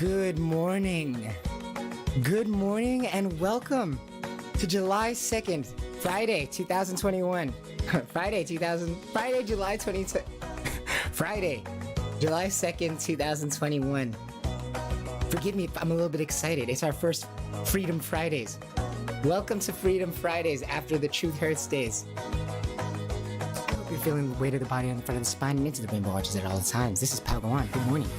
Good morning. Good morning and welcome to July 2nd, Friday, 2021. Friday, July 22. Friday, July 2nd, 2021. Forgive me if I'm a little bit excited. It's our first Freedom Fridays. Welcome to Freedom Fridays after the Truth Hurts days. I hope you're feeling the weight of the body on the front of the spine and into the rainbow arches at all times. This is Pal Go On. Good morning.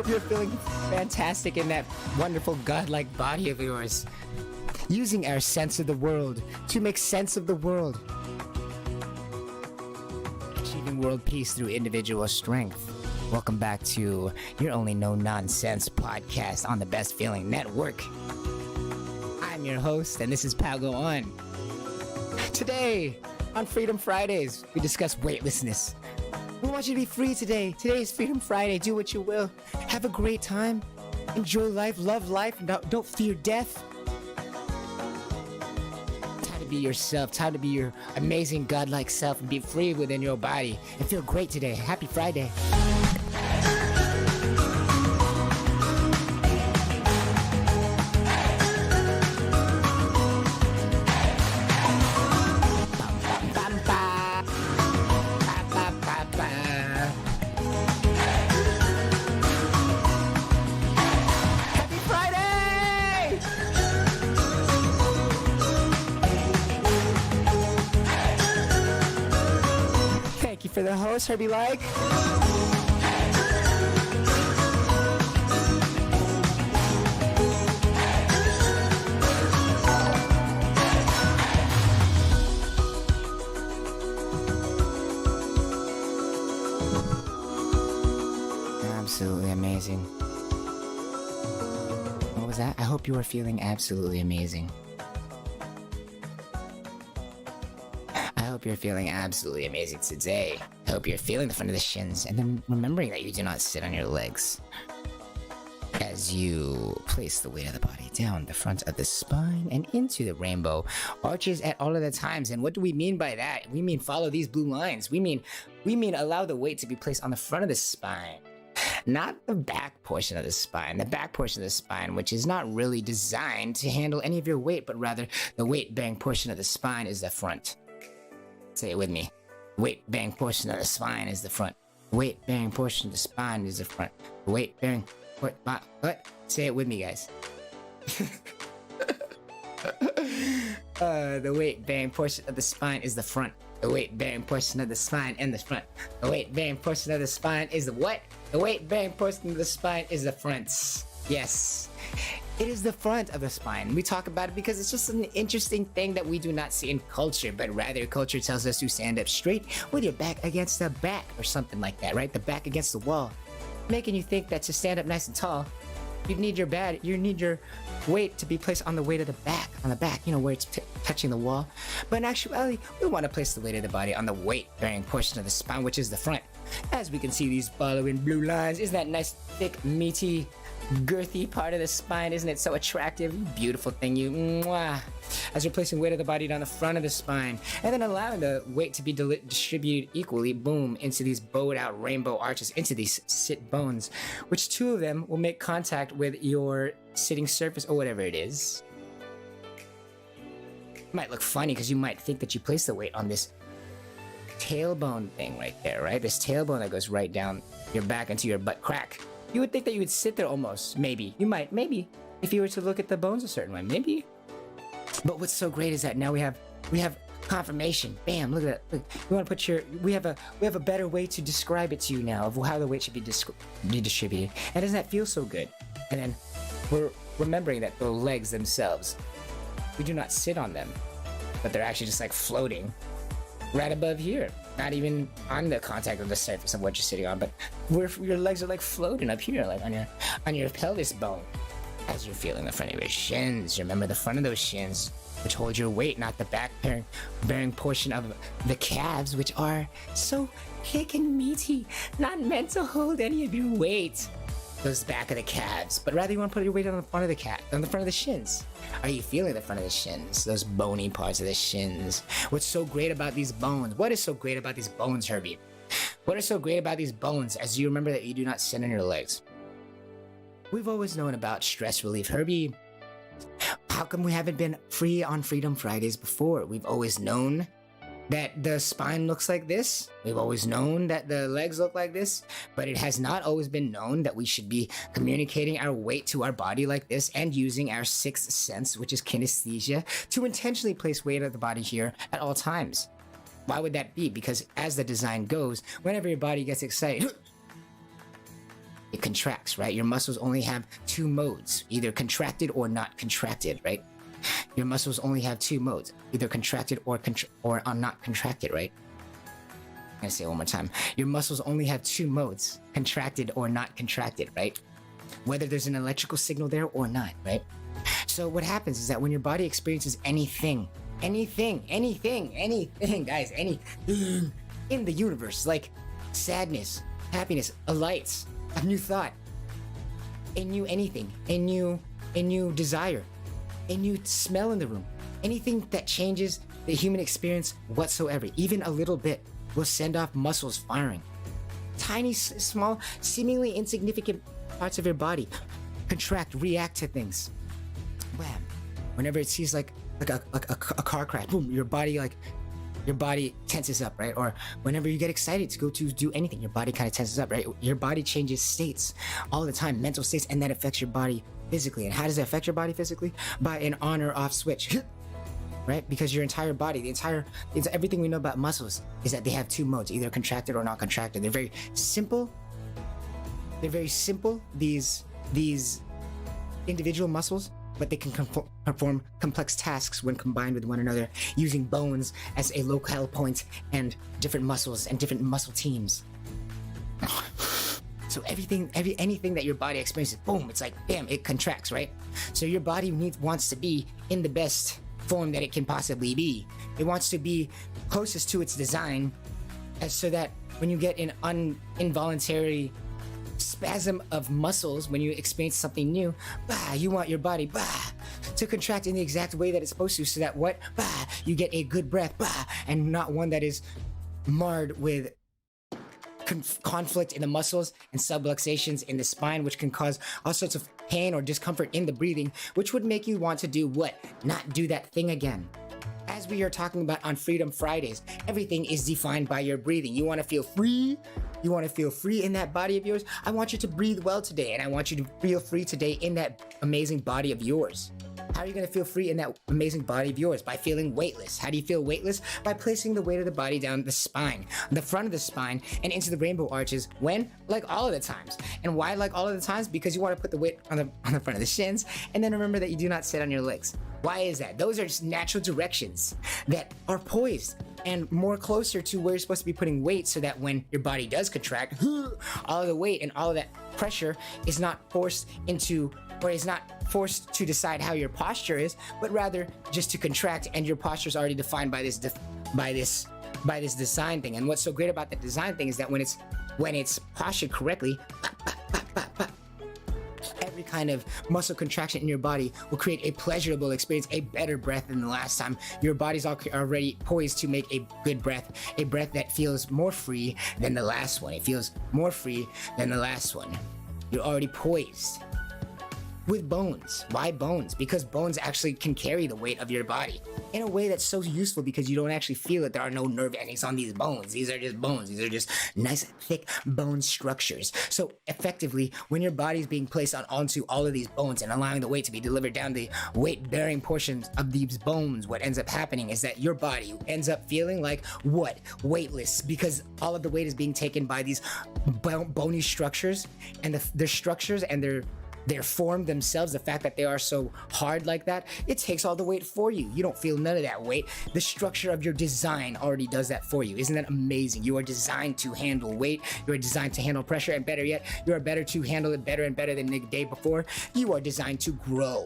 You're feeling fantastic in that wonderful godlike body of yours, using our sense of the world to make sense of the world, achieving world peace through individual strength. Welcome back to your only no nonsense podcast on the Best Feeling Network. I'm your host and this is Pal Go On. Today on Freedom Fridays we discuss weightlessness. We want you to be free today. Today is Freedom Friday. Do what you will. Have a great time. Enjoy life. Love life. Don't fear death. Time to be yourself. Time to be your amazing godlike self and be free within your body and feel great today. Happy Friday. For the host, Herbie Like. Absolutely amazing. What was that? I hope you are feeling absolutely amazing. I hope you're feeling absolutely amazing today. I hope you're feeling the front of the shins and then remembering that you do not sit on your legs as you place the weight of the body down the front of the spine and into the rainbow arches at all of the times. And what do we mean by that? We mean follow these blue lines. We mean allow the weight to be placed on the front of the spine, not the back portion of the spine. The back portion of the spine, which is not really designed to handle any of your weight, but rather the weight bearing portion of the spine is the front. Say it with me. Weight bearing portion of the spine is the front. Weight bearing portion of the spine is the front. Weight bearing what? Say it with me, guys. The weight bearing portion of the spine is the front. The weight bearing portion of the spine and the front. The weight bearing portion of the spine is the what? The weight bearing portion of the spine is the front. Yes. It is the front of the spine. We talk about it because it's just an interesting thing that we do not see in culture, but rather culture tells us to stand up straight with your back against the back or something like that, right? The back against the wall, making you think that to stand up nice and tall, you need your weight to be placed on the weight of the back, where it's touching the wall. But in actuality, we want to place the weight of the body on the weight-bearing portion of the spine, which is the front. As we can see these following blue lines, isn't that nice, thick, meaty, girthy part of the spine? Isn't it so attractive? Beautiful thing, you. Mwah. As you're placing weight of the body down the front of the spine and then allowing the weight to be distributed equally, boom, into these bowed out rainbow arches, into these sit bones, which two of them will make contact with your sitting surface or whatever it is. It might look funny because you might think that you place the weight on this tailbone thing right there, right? This tailbone that goes right down your back into your butt crack. You would think that you would sit there almost, maybe. You might, maybe, if you were to look at the bones a certain way, maybe. But what's so great is that now we have confirmation. Bam, look at that. Look, we want to put we have a better way to describe it to you now of how the weight should be distributed. And doesn't that feel so good? And then we're remembering that the legs themselves, we do not sit on them, but they're actually just like floating right above here. Not even on the contact of the surface of what you're sitting on, but where your legs are like floating up here, like on your pelvis bone. As you're feeling the front of your shins, remember the front of those shins which hold your weight, not the back bearing portion of the calves, which are so thick and meaty, not meant to hold any of your weight. Those back of the calves, but rather you want to put your weight on the front of the calf, on the front of the shins. Are you feeling the front of the shins? Those bony parts of the shins. What's so great about these bones? What is so great about these bones, Herbie? What is so great about these bones as you remember that you do not sit on your legs? We've always known about stress relief, Herbie. How come we haven't been free on Freedom Fridays before? We've always known that the spine looks like this. We've always known that the legs look like this, but it has not always been known that we should be communicating our weight to our body like this and using our sixth sense, which is kinesthesia, to intentionally place weight of the body here at all times. Why would that be? Because as the design goes, whenever your body gets excited, it contracts, right? Your muscles only have two modes, either contracted or not contracted, right? Your muscles only have two modes, either contracted or are not contracted, right? I'm gonna say it one more time. Your muscles only have two modes, contracted or not contracted, right? Whether there's an electrical signal there or not, right? So what happens is that when your body experiences anything, guys, anything in the universe, like sadness, happiness, a light, a new thought, a new anything, a new desire, a new smell in the room, anything that changes the human experience whatsoever, even a little bit, will send off muscles firing. Tiny, small, seemingly insignificant parts of your body contract, react to things. Wham! Whenever it sees like a car crash, boom, your body tenses up, right? Or whenever you get excited to go to do anything, your body kind of tenses up, right? Your body changes states all the time, mental states, and that affects your body physically. And how does it affect your body physically? By an on or off switch, right? Because your entire body, it's everything we know about muscles is that they have two modes, either contracted or not contracted. They're very simple. These individual muscles, but they can perform complex tasks when combined with one another, using bones as a locale point and different muscles and different muscle teams. So anything that your body experiences, boom, it's like, bam, it contracts, right? So your body wants to be in the best form that it can possibly be. It wants to be closest to its design, so that when you get an involuntary spasm of muscles, when you experience something new, you want your body to contract in the exact way that it's supposed to, so that you get a good breath, and not one that is marred with conflict in the muscles and subluxations in the spine, which can cause all sorts of pain or discomfort in the breathing, which would make you want to do what? Not do that thing again. As we are talking about on Freedom Fridays, everything is defined by your breathing. You want to feel free? You want to feel free in that body of yours? I want you to breathe well today, and I want you to feel free today in that amazing body of yours. How are you going to feel free in that amazing body of yours? By feeling weightless. How do you feel weightless? By placing the weight of the body down the spine, the front of the spine, and into the rainbow arches. When? Like all of the times. And why like all of the times? Because you want to put the weight on the front of the shins, and then remember that you do not sit on your legs. Why is that? Those are just natural directions that are poised and more closer to where you're supposed to be putting weight, so that when your body does contract, all of the weight and all of that pressure is not forced into, or is not forced to decide how your posture is, but rather just to contract, and your posture is already defined by this design thing. And what's so great about the design thing is that when it's postured correctly, every kind of muscle contraction in your body will create a pleasurable experience, a better breath than the last time. Your body's already poised to make a good breath, a breath that feels more free than the last one. It feels more free than the last one. You're already poised. With bones. Why bones? Because bones actually can carry the weight of your body in a way that's so useful, because you don't actually feel it. There are no nerve endings on these bones. These are just bones. These are just nice, thick bone structures. So effectively, when your body is being placed onto all of these bones and allowing the weight to be delivered down the weight-bearing portions of these bones, what ends up happening is that your body ends up feeling like what? Weightless, because all of the weight is being taken by these bony structures, and their structures and their form themselves, the fact that they are so hard like that, it takes all the weight for you. You don't feel none of that weight. The structure of your design already does that for you. Isn't that amazing? You are designed to handle weight. You are designed to handle pressure, and better yet, you are better to handle it better and better than the day before. You are designed to grow.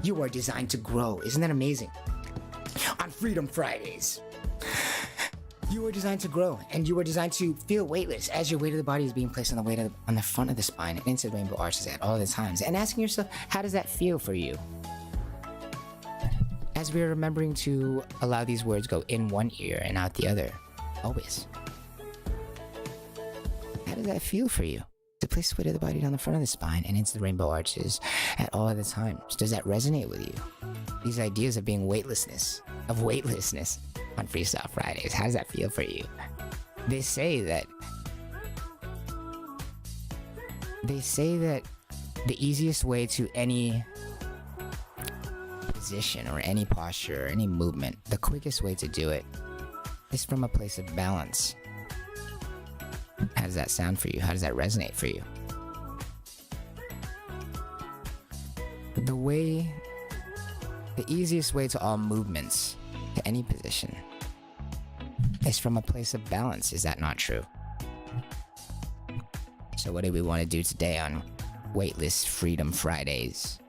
You are designed to grow. Isn't that amazing? On Freedom Fridays, you are designed to grow, and you are designed to feel weightless as your weight of the body is being placed on the weight of on the front of the spine and into the rainbow arches at all the times. And asking yourself, how does that feel for you? As we are remembering to allow these words go in one ear and out the other, always. How does that feel for you? To place the weight of the body down the front of the spine and into the rainbow arches at all of the times. Does that resonate with you? These ideas of being weightlessness on Freestyle Fridays, how does that feel for you? They say that the easiest way to any position or any posture or any movement, the quickest way to do it is from a place of balance. How does that sound for you? How does that resonate for you? The easiest way to all movements, to any position, is from a place of balance. Is that not true? So what do we want to do today on Weightless Freedom Fridays?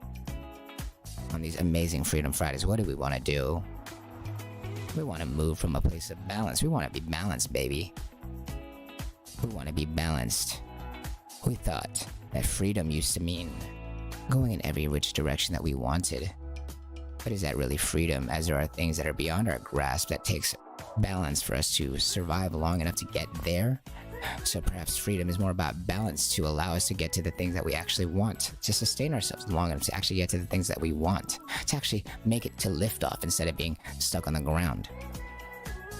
On these amazing Freedom Fridays, what do we want to do? We want to move from a place of balance. We want to be balanced, baby. We want to be balanced. We thought that freedom used to mean going in every which direction that we wanted. But is that really freedom, as there are things that are beyond our grasp that takes balance for us to survive long enough to get there? So perhaps freedom is more about balance to allow us to get to the things that we actually want, to sustain ourselves long enough to actually get to the things that we want, to actually make it to lift off instead of being stuck on the ground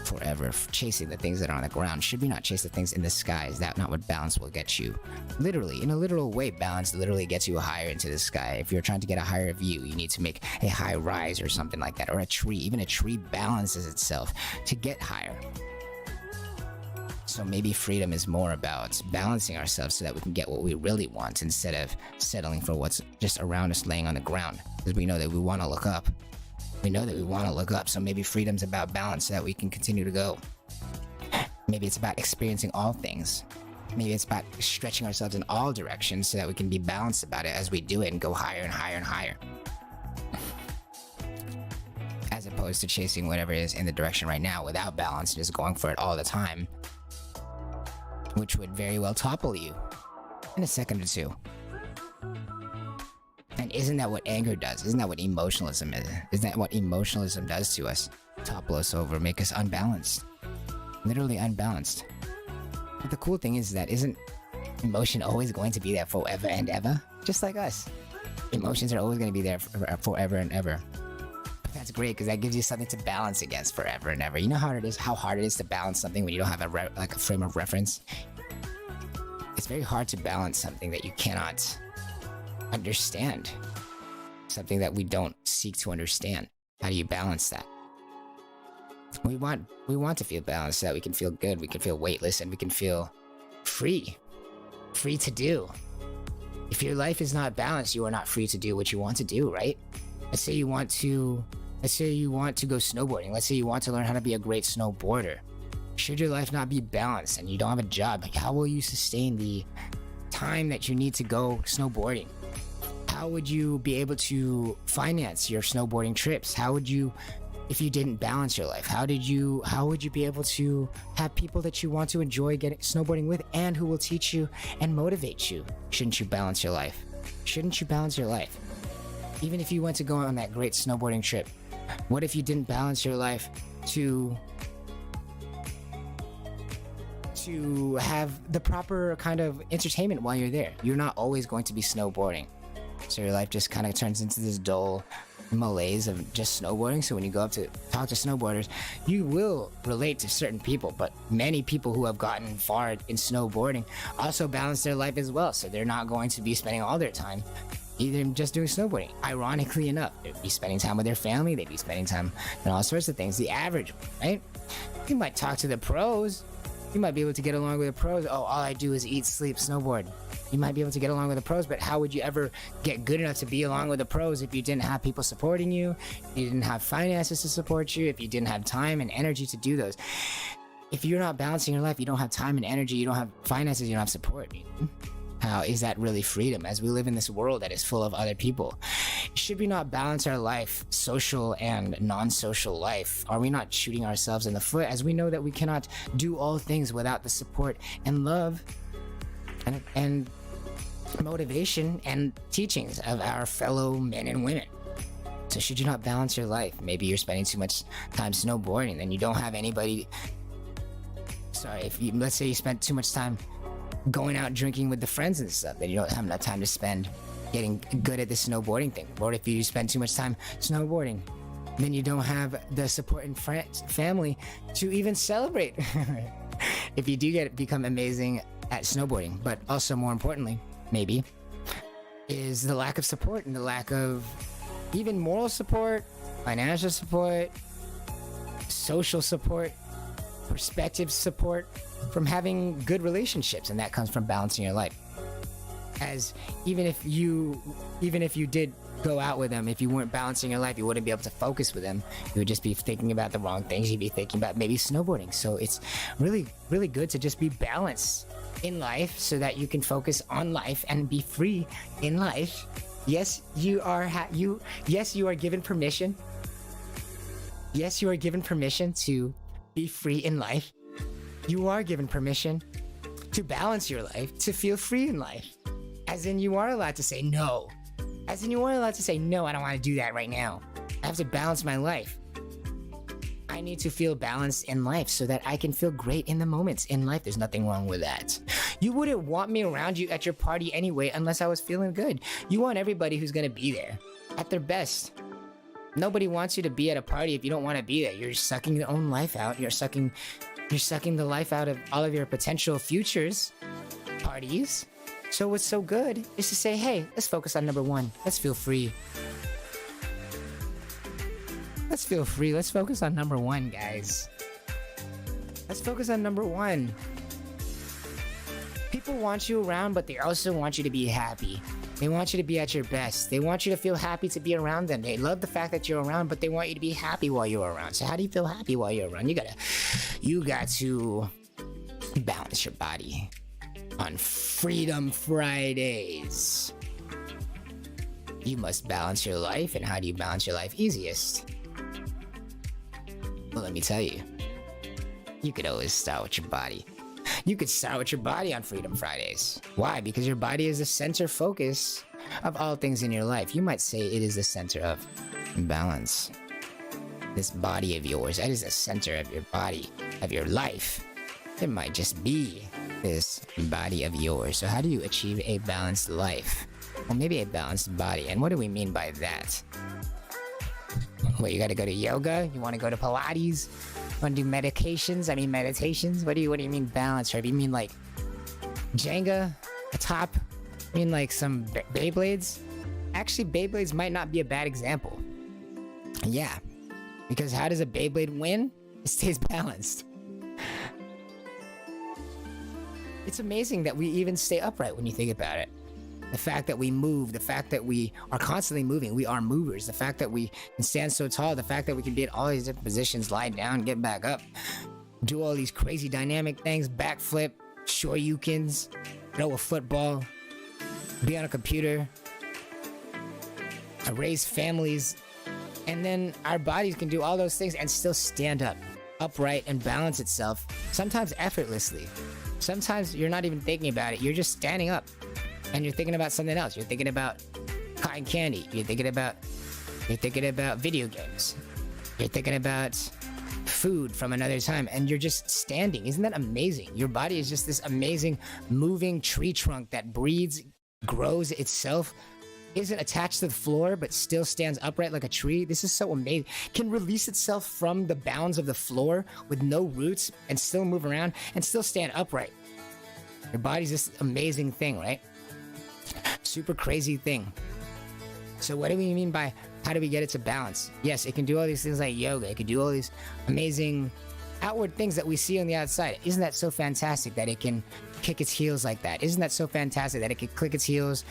forever, chasing the things that are on the ground. Should we not chase the things in the sky? Is that not what balance will get you? Literally, in a literal way, balance literally gets you higher into the sky. If you're trying to get a higher view, you need to make a high rise or something like that, or a tree. Even a tree balances itself to get higher. So maybe freedom is more about balancing ourselves so that we can get what we really want instead of settling for what's just around us laying on the ground. Because we know that we want to look up. We know that we want to look up, so maybe freedom's about balance so that we can continue to go. Maybe it's about experiencing all things. Maybe it's about stretching ourselves in all directions so that we can be balanced about it as we do it and go higher and higher and higher. As opposed to chasing whatever is in the direction right now without balance and just going for it all the time, which would very well topple you in a second or two. And isn't that what anger does? Isn't that what emotionalism is? Isn't that what emotionalism does to us? Topple us over, make us unbalanced. Literally unbalanced. But the cool thing is that isn't emotion always going to be there forever and ever? Just like us. Emotions are always going to be there forever and ever. But that's great because that gives you something to balance against forever and ever. You know how hard it is to balance something when you don't have a frame of reference? It's very hard to balance something that you cannot understand, something that we don't seek to understand. How do you balance that? We want to feel balanced so that we can feel good, we can feel weightless, and we can feel free to do. If your life is not balanced, you are not free to do what you want to do, right? Let's say you want to go snowboarding. Let's say you want to learn how to be a great snowboarder. Should your life not be balanced and you don't have a job, how will you sustain the time that you need to go snowboarding? How would you be able to finance your snowboarding trips? How would you, if you didn't balance your life? How would you be able to have people that you want to enjoy getting snowboarding with and who will teach you and motivate you? Shouldn't you balance your life? Shouldn't you balance your life? Even if you went to go on that great snowboarding trip, what if you didn't balance your life to have the proper kind of entertainment while you're there? You're not always going to be snowboarding. So your life just kind of turns into this dull malaise of just snowboarding. So when you go up to talk to snowboarders, you will relate to certain people, but many people who have gotten far in snowboarding also balance their life as well. So they're not going to be spending all their time either just doing snowboarding. Ironically enough, they'd be spending time with their family, they'd be spending time on all sorts of things. The average one, right? You might talk to the pros. You might be able to get along with the pros. Oh, all I do is eat, sleep, snowboard. You might be able to get along with the pros, but how would you ever get good enough to be along with the pros if you didn't have people supporting you, if you didn't have finances to support you, if you didn't have time and energy to do those? If you're not balancing your life, you don't have time and energy, you don't have finances, you don't have support. How is that really freedom as we live in this world that is full of other people? Should we not balance our life, social and non-social life? Are we not shooting ourselves in the foot as we know that we cannot do all things without the support and love and motivation and teachings of our fellow men and women? So should you not balance your life? Maybe you're spending too much time snowboarding and you don't have anybody. Let's say you spent too much time going out drinking with the friends and stuff, then you don't have enough time to spend getting good at the snowboarding thing. Or if you spend too much time snowboarding, then you don't have the support and family to even celebrate if you do become amazing at snowboarding. But also more importantly, maybe, is the lack of support and the lack of even moral support, financial support, social support, perspective support from having good relationships, and that comes from balancing your life. As even if you did go out with them, if you weren't balancing your life, you wouldn't be able to focus with them. You would just be thinking about the wrong things. You'd be thinking about maybe snowboarding. So it's really, really good to just be balanced in life so that you can focus on life and be free in life. Yes, you are given permission. Yes, you are given permission to be free in life. You are given permission to balance your life, to feel free in life. As in, you are allowed to say no. As in, you are allowed to say, no, I don't want to do that right now. I have to balance my life. I need to feel balanced in life so that I can feel great in the moments in life. There's nothing wrong with that. You wouldn't want me around you at your party anyway unless I was feeling good. You want everybody who's going to be there at their best. Nobody wants you to be at a party if you don't want to be there. You're sucking your own life out. You're sucking the life out of all of your potential futures parties. So what's so good is to say, hey, let's focus on number one. Let's feel free. Let's feel free. Let's focus on number one, guys. Let's focus on number one. People want you around, but they also want you to be happy. They want you to be at your best. They want you to feel happy to be around them. They love the fact that you're around, but they want you to be happy while you're around. So how do you feel happy while you're around? You got to balance your body on Freedom Fridays. You must balance your life. And how do you balance your life easiest? Well, let me tell you. You could always start with your body. You could start with your body on Freedom Fridays. Why? Because your body is the center focus of all things in your life. You might say it is the center of balance. This body of yours, that is the center of your body, of your life. It might just be this body of yours. So how do you achieve a balanced life? Well, maybe a balanced body. And what do we mean by that? What, you gotta go to yoga? You wanna go to Pilates? Want to do meditations? What do you mean balance? Or do you mean like Jenga, a top? You mean like some Beyblades? Actually, Beyblades might not be a bad example. Yeah, because how does a Beyblade win? It stays balanced. It's amazing that we even stay upright when you think about it. The fact that we move, the fact that we are constantly moving, we are movers. The fact that we can stand so tall, the fact that we can be in all these different positions, lie down, get back up, do all these crazy dynamic things, backflip, shoryukens, throw a football, be on a computer, raise families, and then our bodies can do all those things and still stand up, upright, and balance itself, sometimes effortlessly. Sometimes you're not even thinking about it, you're just standing up. And you're thinking about something else. You're thinking about cotton candy. You're thinking about video games. You're thinking about food from another time, and you're just standing. Isn't that amazing? Your body is just this amazing moving tree trunk that breathes, grows itself, isn't attached to the floor, but still stands upright like a tree. This is so amazing. Can release itself from the bounds of the floor with no roots and still move around and still stand upright. Your body's this amazing thing, right? Super crazy thing. So what do we mean by how do we get it to balance? Yes, it can do all these things like yoga. It can do all these amazing outward things that we see on the outside. Isn't that so fantastic that it can kick its heels like that? Isn't that so fantastic that it can click its heels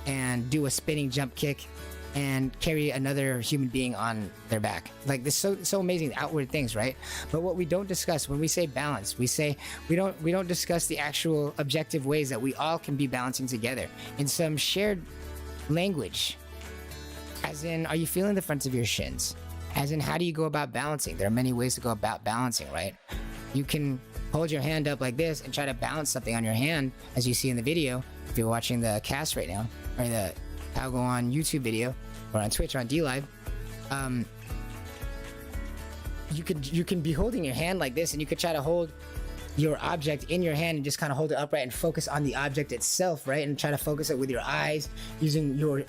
and do a spinning jump kick and carry another human being on their back. Like this, so amazing, outward things, right? But what we don't discuss when we say balance, we don't discuss the actual objective ways that we all can be balancing together in some shared language. As in, are you feeling the fronts of your shins? As in, how do you go about balancing? There are many ways to go about balancing, right? You can hold your hand up like this and try to balance something on your hand, as you see in the video. If you're watching the cast right now, or the Algo on YouTube video, or on Twitch or on DLive, you can be holding your hand like this, and you could try to hold your object in your hand and just kind of hold it upright and focus on the object itself, right? And try to focus it with your eyes, using your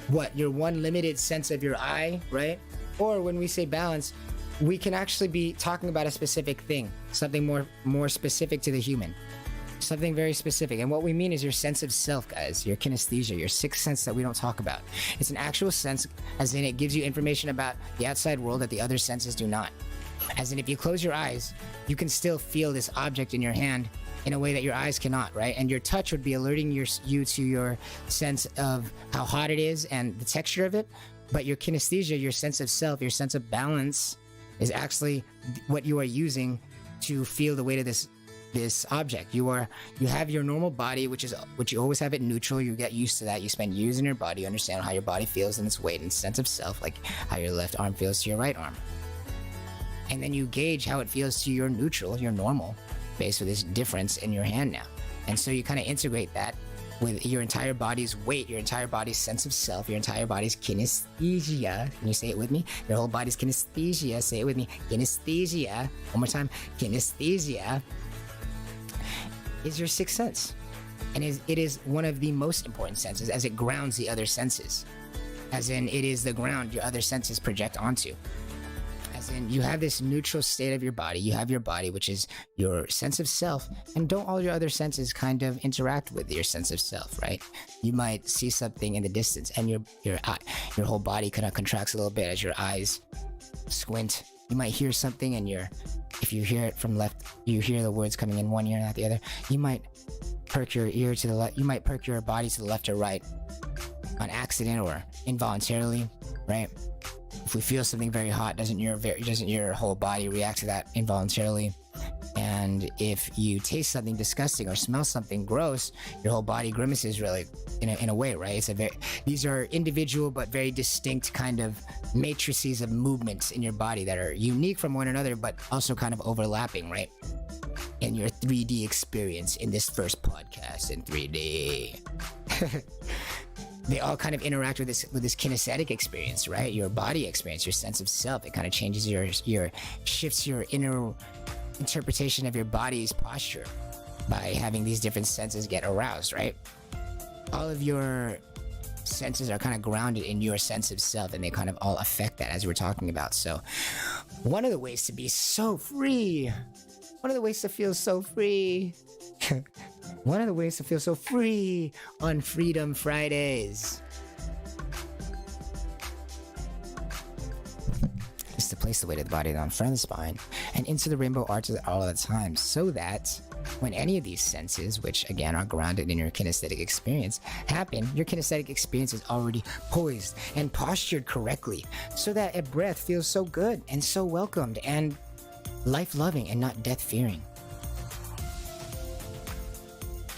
one limited sense of your eye, right? Or when we say balance, we can actually be talking about a specific thing, something more specific to the human. Something very specific. And what we mean is your sense of self, guys. Your kinesthesia, your sixth sense that we don't talk about. It's an actual sense, as in it gives you information about the outside world that the other senses do not. As in, if you close your eyes, you can still feel this object in your hand in a way that your eyes cannot, right? And your touch would be alerting you to your sense of how hot it is and the texture of it. But your kinesthesia, your sense of self, your sense of balance, is actually what you are using to feel the weight of this object. You have your normal body, which you always have it neutral. You get used to that. You spend years in your body. You understand how your body feels and its weight and sense of self, like how your left arm feels to your right arm. And then you gauge how it feels to your neutral, your normal, based with this difference in your hand now. And so you kind of integrate that with your entire body's weight, your entire body's sense of self, your entire body's kinesthesia. Can you say it with me? Your whole body's kinesthesia. Say it with me. Kinesthesia. One more time. Kinesthesia is your sixth sense. And it is one of the most important senses, as it grounds the other senses. As in, it is the ground your other senses project onto. As in, you have this neutral state of your body. You have your body, which is your sense of self. And don't all your other senses kind of interact with your sense of self, right? You might see something in the distance, and your whole body kind of contracts a little bit as your eyes squint. You might hear something, and if you hear it from left, you hear the words coming in one ear and not the other. You might perk your ear to the left. You might perk your body to the left or right on accident or involuntarily, right? If we feel something very hot, doesn't your whole body react to that involuntarily? And if you taste something disgusting or smell something gross, your whole body grimaces, really, in a way, right? These are individual but very distinct kind of matrices of movements in your body that are unique from one another, but also kind of overlapping, right? In your 3D experience in this first podcast in 3D. They all kind of interact with this kinesthetic experience, right? Your body experience, your sense of self. It kind of changes shifts your inner interpretation of your body's posture by having these different senses get aroused, right? All of your senses are kind of grounded in your sense of self, and they kind of all affect that, as we're talking about. So one of the ways to be so free, one of the ways to feel so free one of the ways to feel so free on Freedom Fridays is to place the weight of the body on front of the spine and into the rainbow arches at all the time, so that when any of these senses, which again are grounded in your kinesthetic experience, happen, your kinesthetic experience is already poised and postured correctly, so that a breath feels so good and so welcomed and life-loving and not death-fearing.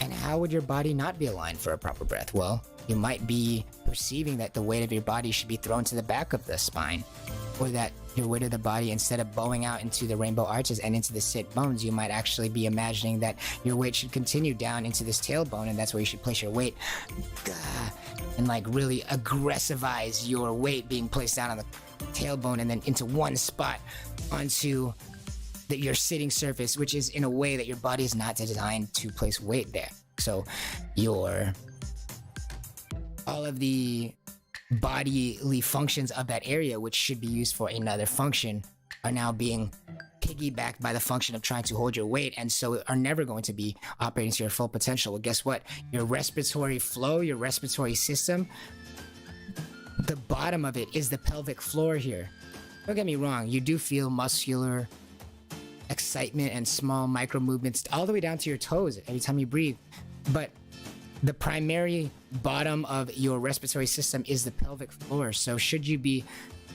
And how would your body not be aligned for a proper breath? Well, you might be perceiving that the weight of your body should be thrown to the back of the spine, or that your weight of the body, instead of bowing out into the rainbow arches and into the sit bones, you might actually be imagining that your weight should continue down into this tailbone, and that's where you should place your weight. And like really aggressivize your weight being placed down on the tailbone and then into one spot onto your sitting surface, which is in a way that your body is not designed to place weight there. So all of the bodily functions of that area, which should be used for another function, are now being piggybacked by the function of trying to hold your weight, and so are never going to be operating to your full potential. Well, guess what? Your respiratory flow, your respiratory system, the bottom of it is the pelvic floor here. Don't get me wrong, you do feel muscular excitement and small micro movements all the way down to your toes every time you breathe, but the primary bottom of your respiratory system is the pelvic floor. So should you be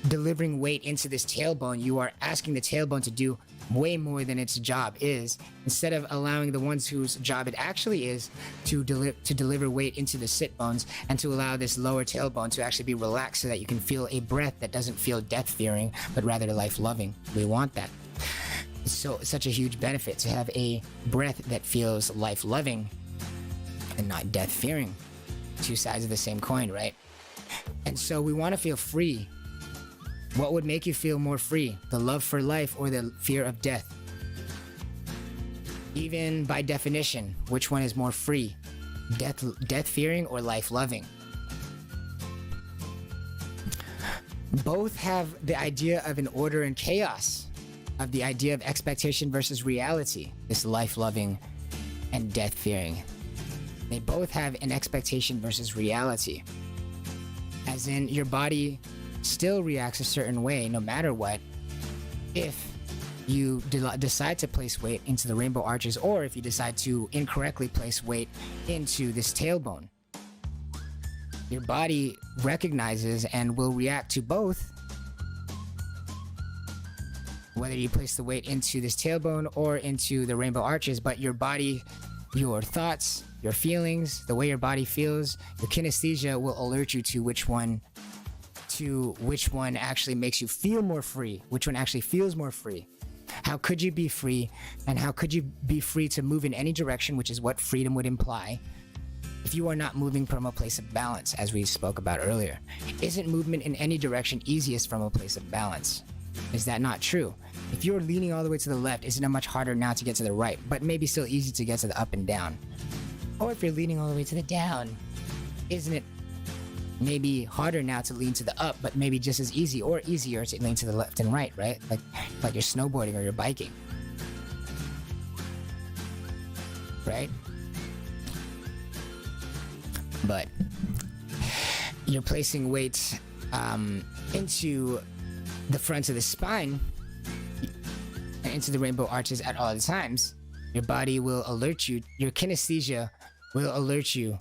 delivering weight into this tailbone, you are asking the tailbone to do way more than its job is, instead of allowing the ones whose job it actually is to deliver weight into the sit bones, and to allow this lower tailbone to actually be relaxed so that you can feel a breath that doesn't feel death-fearing but rather life-loving. We want that. So such a huge benefit to have a breath that feels life-loving and not death-fearing. Two sides of the same coin, right? And so we want to feel free. What would make you feel more free? The love for life or the fear of death? Even by definition, which one is more free? Death-fearing or life-loving? Both have the idea of an order and chaos, of the idea of expectation versus reality, this life-loving and death-fearing. They both have an expectation versus reality. As in, your body still reacts a certain way no matter what if you decide to place weight into the rainbow arches, or if you decide to incorrectly place weight into this tailbone. Your body recognizes and will react to both, whether you place the weight into this tailbone or into the rainbow arches. But your body, your thoughts, your feelings, the way your body feels, your kinesthesia will alert you to which one actually makes you feel more free, which one actually feels more free. How could you be free, and how could you be free to move in any direction, which is what freedom would imply, if you are not moving from a place of balance, as we spoke about earlier? Isn't movement in any direction easiest from a place of balance? Is that not true? If you're leaning all the way to the left, isn't it much harder now to get to the right, but maybe still easy to get to the up and down? Or if you're leaning all the way to the down, isn't it maybe harder now to lean to the up, but maybe just as easy or easier to lean to the left and right, right? Like you're snowboarding or you're biking, right? But you're placing weight into the front of the spine and into the rainbow arches at all the times. Your body will alert you, your kinesthesia will alert you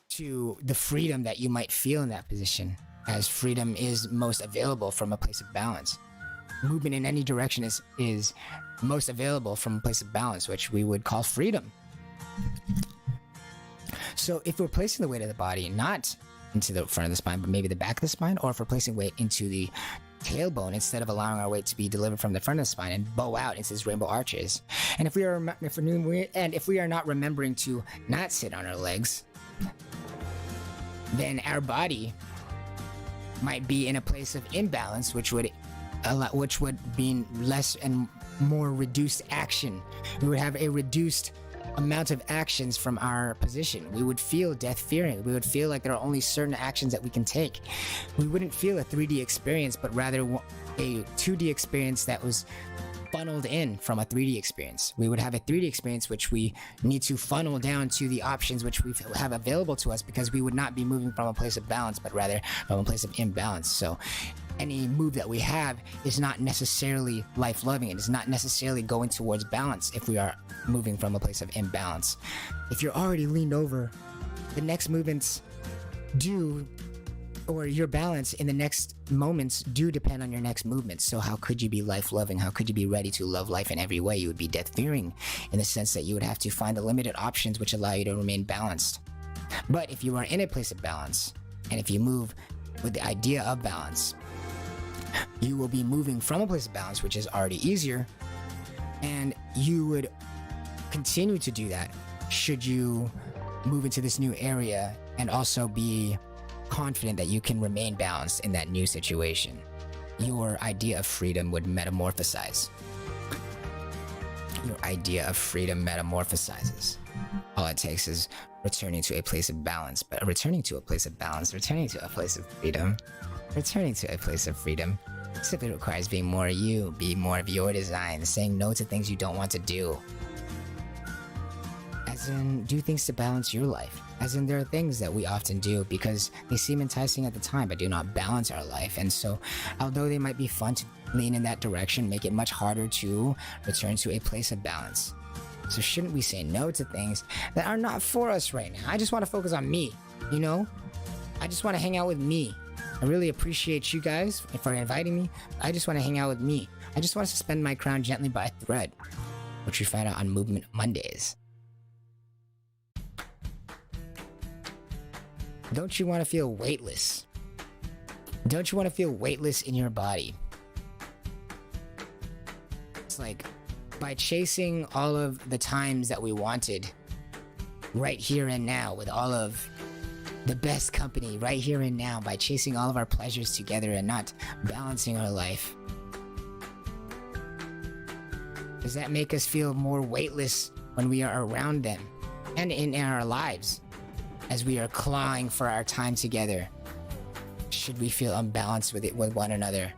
to the freedom that you might feel in that position, as freedom is most available from a place of balance. Movement in any direction is most available from a place of balance, which we would call freedom. So if we're placing the weight of the body not into the front of the spine, but maybe the back of the spine, or if we're placing weight into the tailbone instead of allowing our weight to be delivered from the front of the spine and bow out into these rainbow arches, and if we are not remembering to not sit on our legs, then our body might be in a place of imbalance, which would mean less and more reduced action. We would have a reduced amount of actions from our position. We would feel death-fearing. We would feel like there are only certain actions that we can take. We wouldn't feel a 3D experience, but rather a 2D experience that was funneled in from a 3D experience. We would have a 3D experience which we need to funnel down to the options which we have available to us, because we would not be moving from a place of balance, but rather from a place of imbalance. So any move that we have is not necessarily life-loving. It is not necessarily going towards balance if we are moving from a place of imbalance. If you're already leaned over, the next movements or your balance in the next moments do depend on your next movements. So how could you be life-loving? How could you be ready to love life in every way? You would be death-fearing in the sense that you would have to find the limited options which allow you to remain balanced. But if you are in a place of balance, and if you move with the idea of balance, you will be moving from a place of balance, which is already easier, and you would continue to do that should you move into this new area and also be confident that you can remain balanced in that new situation. Your idea of freedom would metamorphosize. Your idea of freedom metamorphosizes. All it takes is returning to a place of balance, but returning to a place of balance, returning to a place of freedom, returning to a place of freedom simply requires being more you, be more of your design, saying no to things you don't want to do. As in, do things to balance your life. As in, there are things that we often do because they seem enticing at the time, but do not balance our life. And so, although they might be fun to lean in that direction, make it much harder to return to a place of balance. So shouldn't we say no to things that are not for us right now? I just want to focus on me, you know? I just want to hang out with me. I really appreciate you guys for inviting me. I just want to hang out with me. I just want to suspend my crown gently by a thread, which we find out on Movement Mondays. Don't you want to feel weightless? Don't you want to feel weightless in your body? It's like by chasing all of the times that we wanted right here and now, with all of the best company right here and now, by chasing all of our pleasures together and not balancing our life. Does that make us feel more weightless when we are around them and in our lives as we are clawing for our time together? Should we feel unbalanced with one another?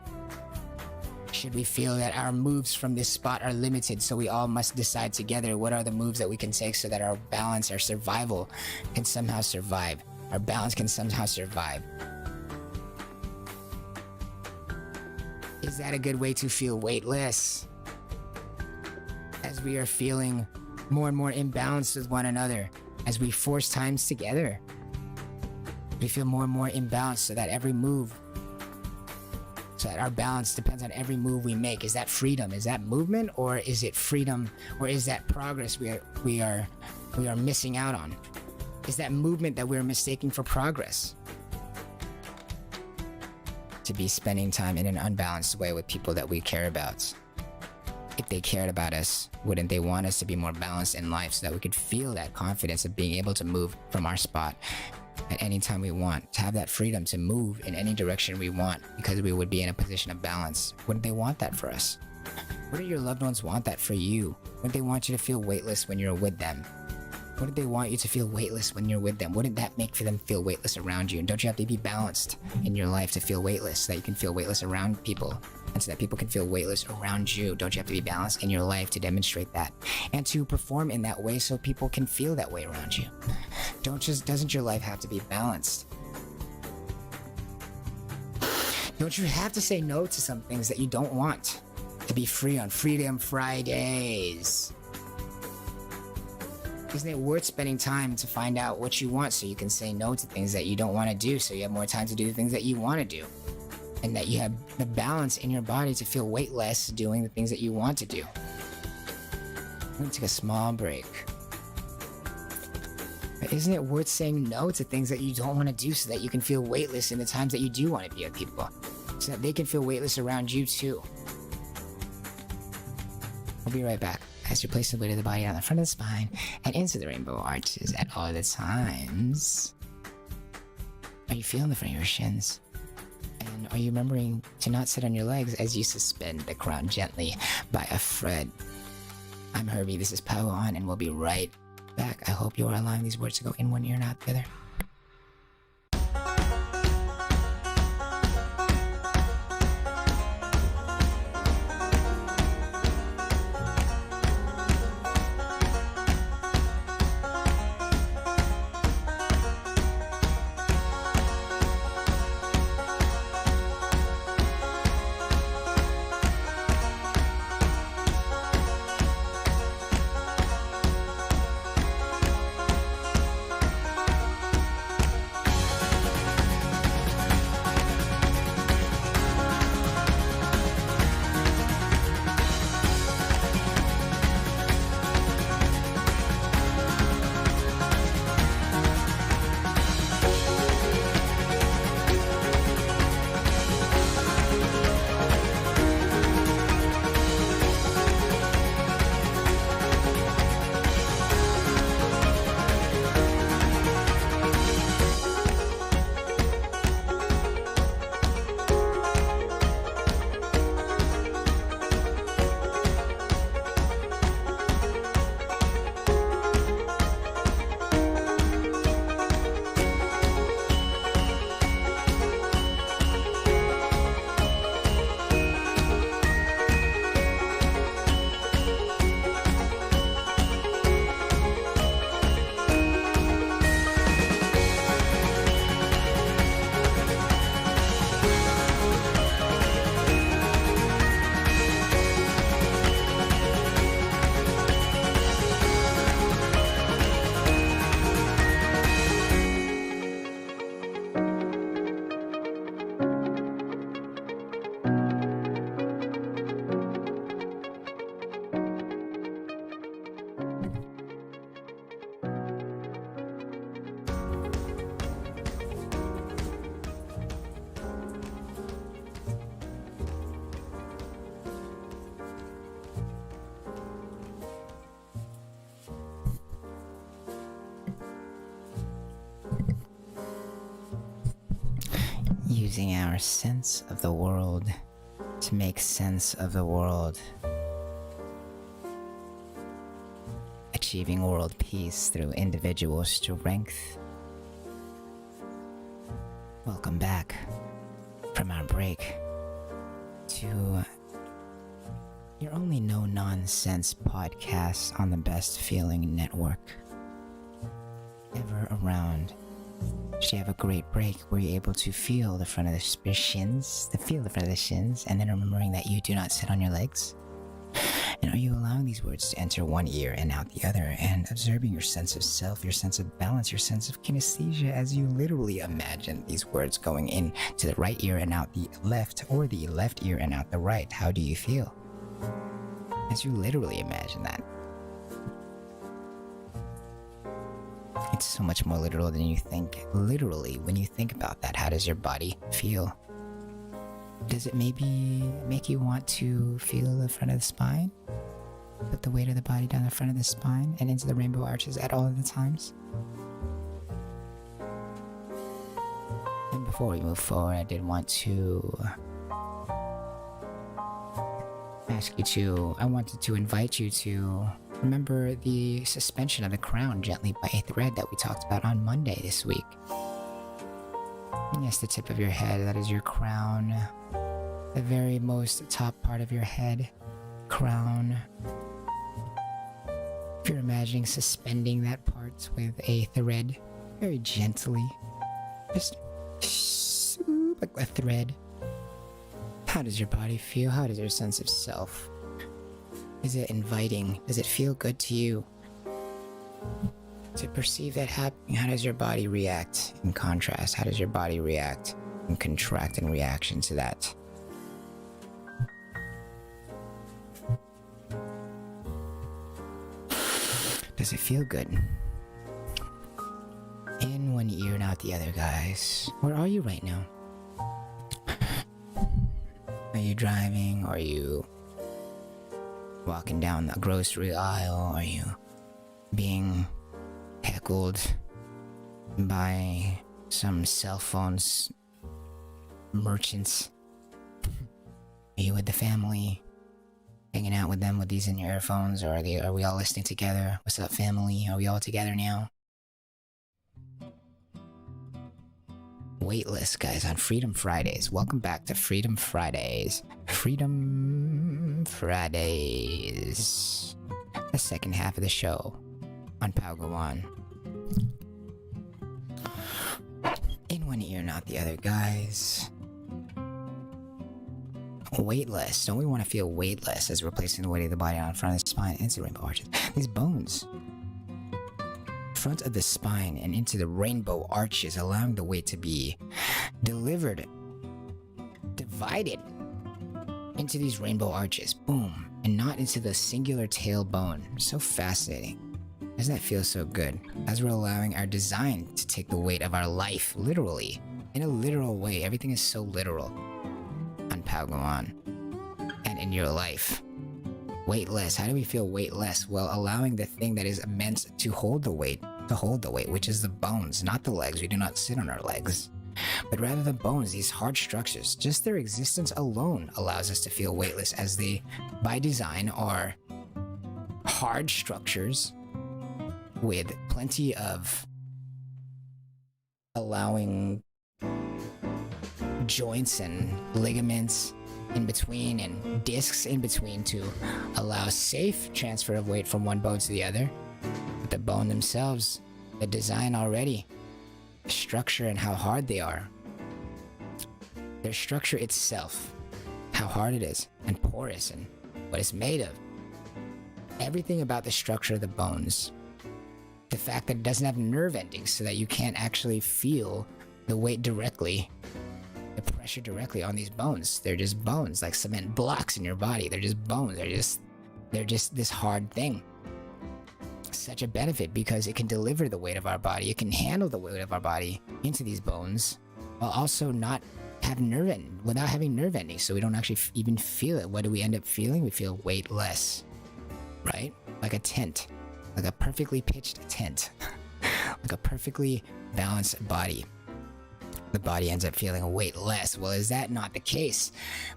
Should we feel that our moves from this spot are limited, so we all must decide together what are the moves that we can take so that our balance, our survival can somehow survive? Our balance can somehow survive. Is that a good way to feel weightless? As we are feeling more and more imbalanced with one another, as we force times together, we feel more and more imbalanced so that every move, so that our balance depends on every move we make. Is that freedom? Is that movement? Or is it freedom? Or is that progress we are missing out on? Is that movement that we're mistaking for progress? To be spending time in an unbalanced way with people that we care about. If they cared about us, wouldn't they want us to be more balanced in life so that we could feel that confidence of being able to move from our spot at any time we want, to have that freedom to move in any direction we want because we would be in a position of balance? Wouldn't they want that for us? Wouldn't your loved ones want that for you? Wouldn't they want you to feel weightless when you're with them? Wouldn't they want you to feel weightless when you're with them? Wouldn't that make them feel weightless around you? And don't you have to be balanced in your life to feel weightless, so that you can feel weightless around people, and so that people can feel weightless around you? Don't you have to be balanced in your life to demonstrate that and to perform in that way so people can feel that way around you? Doesn't your life have to be balanced? Don't you have to say no to some things that you don't want to be free on Freedom Fridays? Isn't it worth spending time to find out what you want so you can say no to things that you don't want to do, so you have more time to do the things that you want to do, and that you have the balance in your body to feel weightless doing the things that you want to do? I'm going to take a small break. But isn't it worth saying no to things that you don't want to do so that you can feel weightless in the times that you do want to be with people, so that they can feel weightless around you too? We'll be right back. As you place the weight of the body on the front of the spine and into the rainbow arches at all the times. Are you feeling the front of your shins? And are you remembering to not sit on your legs as you suspend the crown gently by a thread? I'm Herbie, this is Power On, and we'll be right back. I hope you're allowing these words to go in one ear and out the other. using our sense of the world to make sense of the world. Achieving world peace through individual strength. Welcome back from our break to your only no-nonsense podcast on the best feeling network ever around. Should you have a great break where you're able to feel the front of the shins, and then remembering that you do not sit on your legs? And are you allowing these words to enter one ear and out the other, and observing your sense of self, your sense of balance, your sense of kinesthesia as you literally imagine these words going in to the right ear and out the left, or the left ear and out the right? How do you feel as you literally imagine that? It's so much more literal than you think. Literally, when you think about that, how does your body feel? Does it maybe make you want to feel the front of the spine? Put the weight of the body down the front of the spine and into the rainbow arches at all of the times? And before we move forward, I did want to I wanted to invite you to remember the suspension of the crown gently by a thread that we talked about on Monday this week. And yes, the tip of your head, that is your crown. The very most top part of your head, crown. If you're imagining suspending that part with a thread, very gently, just like a thread. How does your body feel? How does your sense of self? Is it inviting? Does it feel good to you to perceive that happening? How does your body react in contrast? How does your body react and contract in reaction to that? Does it feel good? In one ear and out the other, guys. Where are you right now? Are you driving? Are you walking down the grocery aisle? Are you being heckled by some cell phones merchants? Are you with the family, hanging out with them with these in your earphones, or are we all listening together? What's up, family? Are we all together now? Weightless, guys, on Freedom Fridays. Welcome back to Freedom Fridays. Freedom Fridays. The second half of the show on Palgawan. In one ear, not the other, guys. Weightless. Don't we want to feel weightless as we're placing the weight of the body on front of the spine into the rainbow arches? These bones. Front of the spine and into the rainbow arches, allowing the weight to be delivered, divided into these rainbow arches, boom, and not into the singular tailbone. So fascinating. Doesn't that feel so good? As we're allowing our design to take the weight of our life, literally, in a literal way. Everything is so literal on Palgawan and in your life. Weightless. How do we feel weightless? Well, allowing the thing that is meant to hold the weight, which is the bones, not the legs. We do not sit on our legs, but rather the bones, these hard structures. Just their existence alone allows us to feel weightless, as they, by design, are hard structures with plenty of allowing joints and ligaments in between and discs in between to allow safe transfer of weight from one bone to the other. But the bone themselves, the design already, the structure and how hard they are, their structure itself, how hard it is and porous and what it's made of. Everything about the structure of the bones, the fact that it doesn't have nerve endings so that you can't actually feel the weight directly, the pressure directly on these bones. They're just bones, like cement blocks in your body. They're just bones. They're just this hard thing. Such a benefit because it can deliver the weight of our body. It can handle the weight of our body into these bones while also not have without having nerve endings. So we don't actually even feel it. What do we end up feeling? We feel weightless, right? Like a tent, like a perfectly pitched tent, like a perfectly balanced body. the body ends up feeling weightless. Well, is that not the case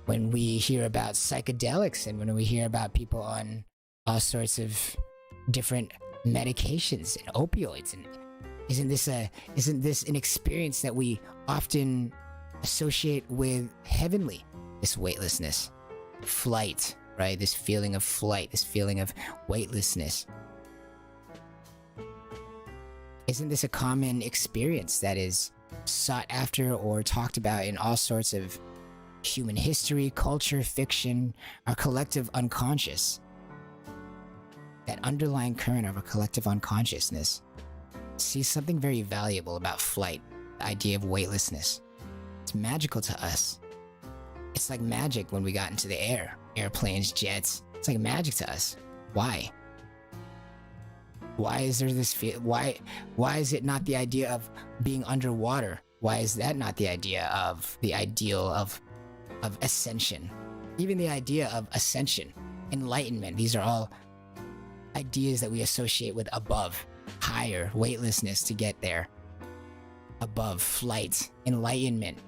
when we hear about psychedelics and when we hear about people on all sorts of different medications and opioids? And isn't this an experience that we often associate with heavenly? This weightlessness, flight, right? This feeling of flight, this feeling of weightlessness. Isn't this a common experience that is sought after or talked about in all sorts of human history, culture, fiction, our collective unconscious? That underlying current of our collective unconsciousness sees something very valuable about flight, the idea of weightlessness. It's magical to us. It's like magic when we got into the air, airplanes, jets. It's like magic to us. Why? Why is there this feel? Why is it not the idea of being underwater? Why is that not the idea of the ideal of ascension? Even the idea of ascension, enlightenment, these are all ideas that we associate with above, higher, weightlessness to get there. Above, flight, enlightenment,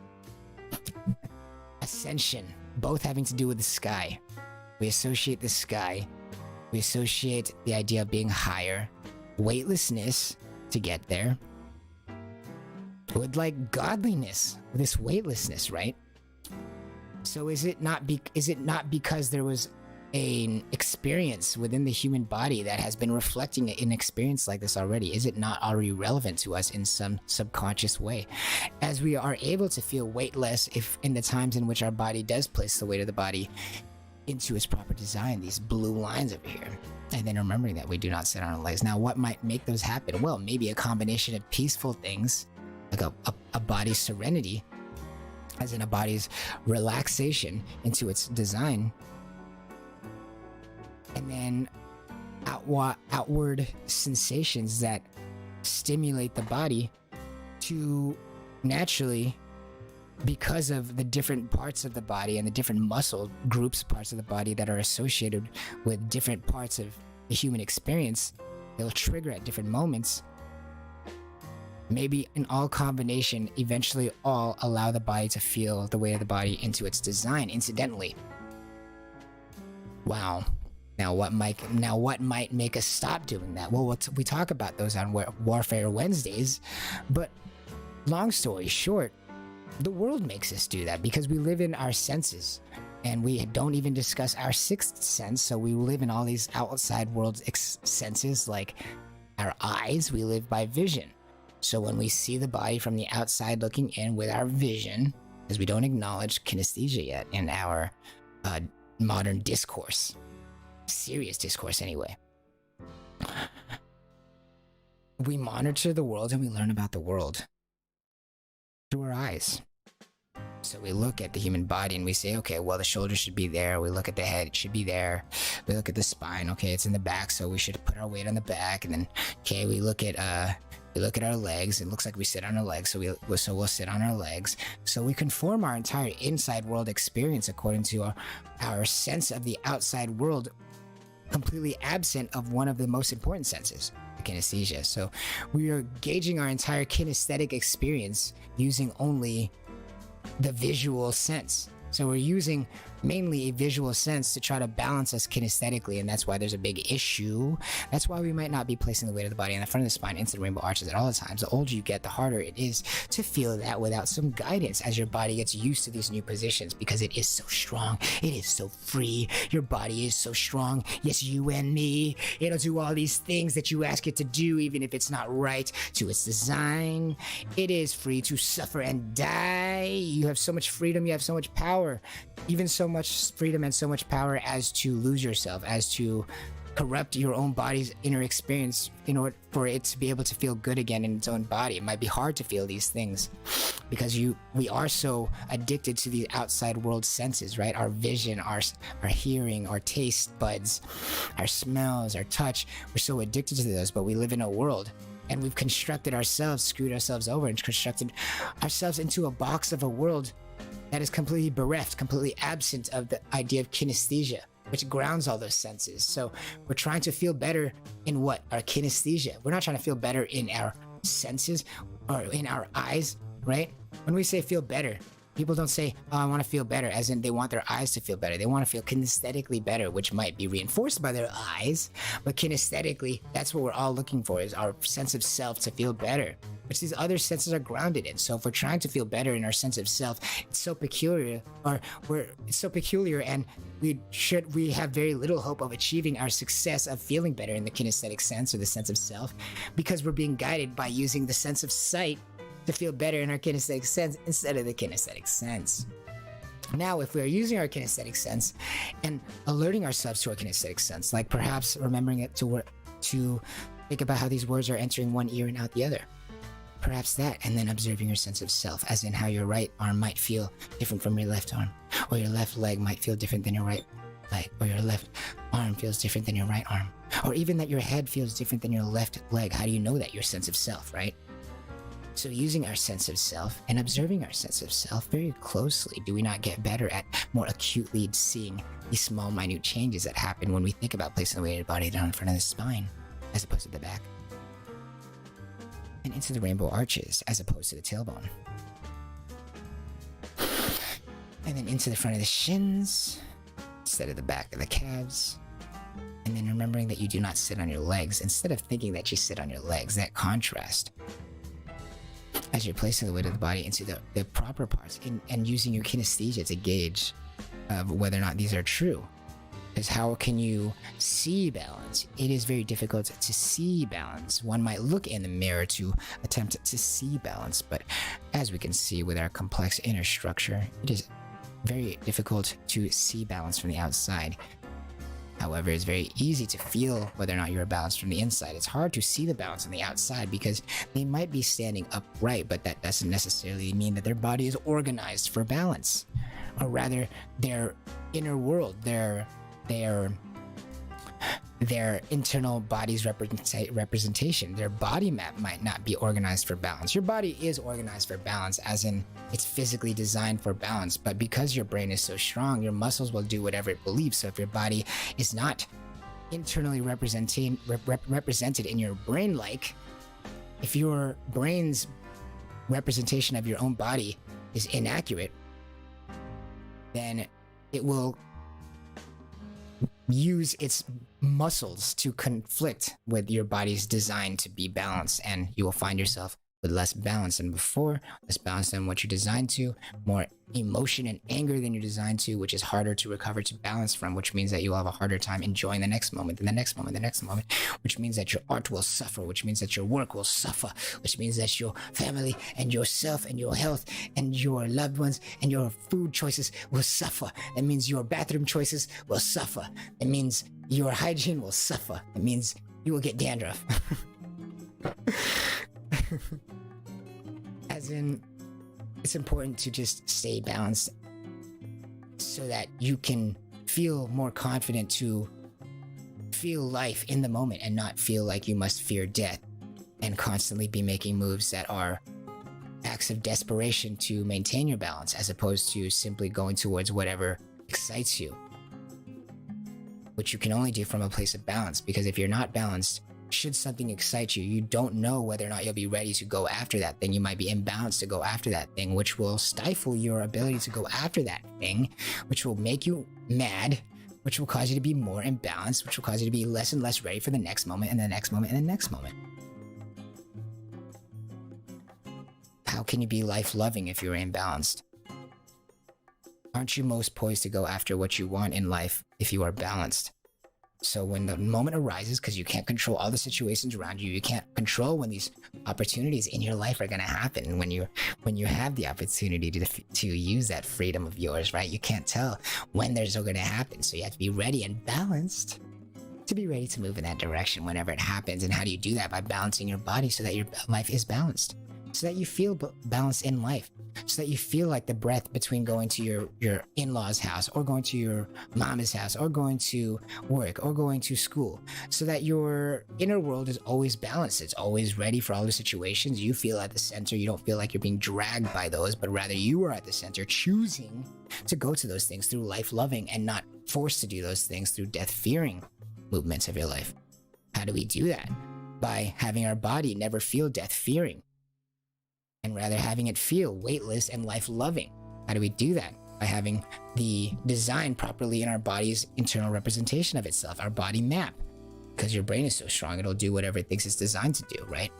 ascension, both having to do with the sky. We associate the sky, we associate the idea of being higher, weightlessness to get there, with like godliness, this weightlessness, right? So is it not because there was an experience within the human body that has been reflecting an experience like this already? Is it not already relevant to us in some subconscious way? As we are able to feel weightless if in the times in which our body does place the weight of the body into its proper design, these blue lines over here, and then remembering that we do not sit on our legs. Now, what might make those happen? Well, maybe a combination of peaceful things, like a body's serenity, as in a body's relaxation into its design, and then outward sensations that stimulate the body to naturally, because of the different parts of the body and the different muscle groups, parts of the body that are associated with different parts of the human experience, they'll trigger at different moments. Maybe in all combination, eventually all allow the body to feel the weight of the body into its design incidentally. Wow. Now what might make us stop doing that? Well, we talk about those on Warfare Wednesdays, but long story short, the world makes us do that because we live in our senses and we don't even discuss our sixth sense. So we live in all these outside world senses, like our eyes. We live by vision. So when we see the body from the outside looking in with our vision, because we don't acknowledge kinesthesia yet in our modern discourse, serious discourse anyway, we monitor the world and we learn about the world through our eyes. So we look at the human body and we say, okay, well, the shoulder should be there. We look at the head, it should be there. We look at the spine, okay, it's in the back, so we should put our weight on the back. And then, okay, we look at our legs. It looks like we sit on our legs, so we'll sit on our legs. So we conform our entire inside world experience according to our sense of the outside world, completely absent of one of the most important senses, kinesthesia. So we are gauging our entire kinesthetic experience using only the visual sense. So we're using mainly a visual sense to try to balance us kinesthetically, and that's why there's a big issue. That's why we might not be placing the weight of the body in the front of the spine into the rainbow arches at all the times. The older you get, the harder it is to feel that without some guidance as your body gets used to these new positions, because it is so strong, it is so free. Your body is so strong. Yes, you and me. It'll do all these things that you ask it to do, even if it's not right to its design. It is free to suffer and die. You have so much freedom, you have so much power, even so much freedom and so much power as to lose yourself, as to corrupt your own body's inner experience in order for it to be able to feel good again in its own body. It might be hard to feel these things because we are so addicted to the outside world senses, right? Our vision, our hearing, our taste buds, our smells, our touch. We're so addicted to those, but we live in a world and we've screwed ourselves over and constructed ourselves into a box of a world that is completely bereft, completely absent of the idea of kinesthesia, which grounds all those senses. So we're trying to feel better in what? Our kinesthesia. We're not trying to feel better in our senses or in our eyes. right? When we say feel better, people don't say, oh, I want to feel better, as in they want their eyes to feel better. They want to feel kinesthetically better, which might be reinforced by their eyes. But kinesthetically, that's what we're all looking for, is our sense of self to feel better, which these other senses are grounded in. So if we're trying to feel better in our sense of self, it's so peculiar, and we have very little hope of achieving our success of feeling better in the kinesthetic sense, or the sense of self, because we're being guided by using the sense of sight to feel better in our kinesthetic sense instead of the kinesthetic sense. Now, if we are using our kinesthetic sense and alerting ourselves to our kinesthetic sense, like perhaps remembering it to think about how these words are entering one ear and out the other, perhaps that, and then observing your sense of self, as in how your right arm might feel different from your left arm, or your left leg might feel different than your right leg, or your left arm feels different than your right arm, or even that your head feels different than your left leg. How do you know that? Your sense of self, right? So using our sense of self and observing our sense of self very closely, do we not get better at more acutely seeing these small, minute changes that happen when we think about placing the weighted body down in front of the spine, as opposed to the back? And into the rainbow arches, as opposed to the tailbone. And then into the front of the shins, instead of the back of the calves. And then remembering that you do not sit on your legs, instead of thinking that you sit on your legs, that contrast. As you're placing the weight of the body into the proper parts, and using your kinesthesia to gauge of whether or not these are true. Because how can you see balance? It is very difficult to see balance. One might look in the mirror to attempt to see balance, but as we can see with our complex inner structure, it is very difficult to see balance from the outside. However, it's very easy to feel whether or not you're balanced from the inside. It's hard to see the balance on the outside because they might be standing upright, but that doesn't necessarily mean that their body is organized for balance. Or rather, their inner world, their internal body's representation, their body map might not be organized for balance. Your body is organized for balance, as in it's physically designed for balance, but because your brain is so strong, your muscles will do whatever it believes. So if your body is not internally represented in your brain, like if your brain's representation of your own body is inaccurate, then it will use its muscles to conflict with your body's design to be balanced, and you will find yourself with less balance than before, less balance than what you're designed to, more emotion and anger than you're designed to, which is harder to recover to balance from, which means that you will have a harder time enjoying the next moment, and the next moment, the next moment, which means that your art will suffer, which means that your work will suffer, which means that your family and yourself and your health and your loved ones and your food choices will suffer. That means your bathroom choices will suffer. It means your hygiene will suffer. It means you will get dandruff. As in, it's important to just stay balanced so that you can feel more confident to feel life in the moment and not feel like you must fear death and constantly be making moves that are acts of desperation to maintain your balance, as opposed to simply going towards whatever excites you, which you can only do from a place of balance. Because if you're not balanced, should something excite you, you don't know whether or not you'll be ready to go after that thing. You might be imbalanced to go after that thing, which will stifle your ability to go after that thing, which will make you mad, which will cause you to be more imbalanced, which will cause you to be less and less ready for the next moment and the next moment and the next moment. How can you be life-loving if you're imbalanced? Aren't you most poised to go after what you want in life if you are balanced? So when the moment arises, because you can't control all the situations around you, you can't control when these opportunities in your life are going to happen. When you have the opportunity to use that freedom of yours, right? You can't tell when there's going to happen. So you have to be ready and balanced to be ready to move in that direction whenever it happens. And how do you do that? By balancing your body so that your life is balanced, so that you feel balanced in life, so that you feel like the breath between going to your in-laws' house, or going to your mama's house, or going to work, or going to school, so that your inner world is always balanced. It's always ready for all the situations. You feel at the center. You don't feel like you're being dragged by those, but rather you are at the center, choosing to go to those things through life-loving and not forced to do those things through death-fearing movements of your life. How do we do that? By having our body never feel death-fearing, and rather having it feel weightless and life-loving. How do we do that? By having the design properly in our body's internal representation of itself, our body map. Because your brain is so strong, it'll do whatever it thinks it's designed to do, right?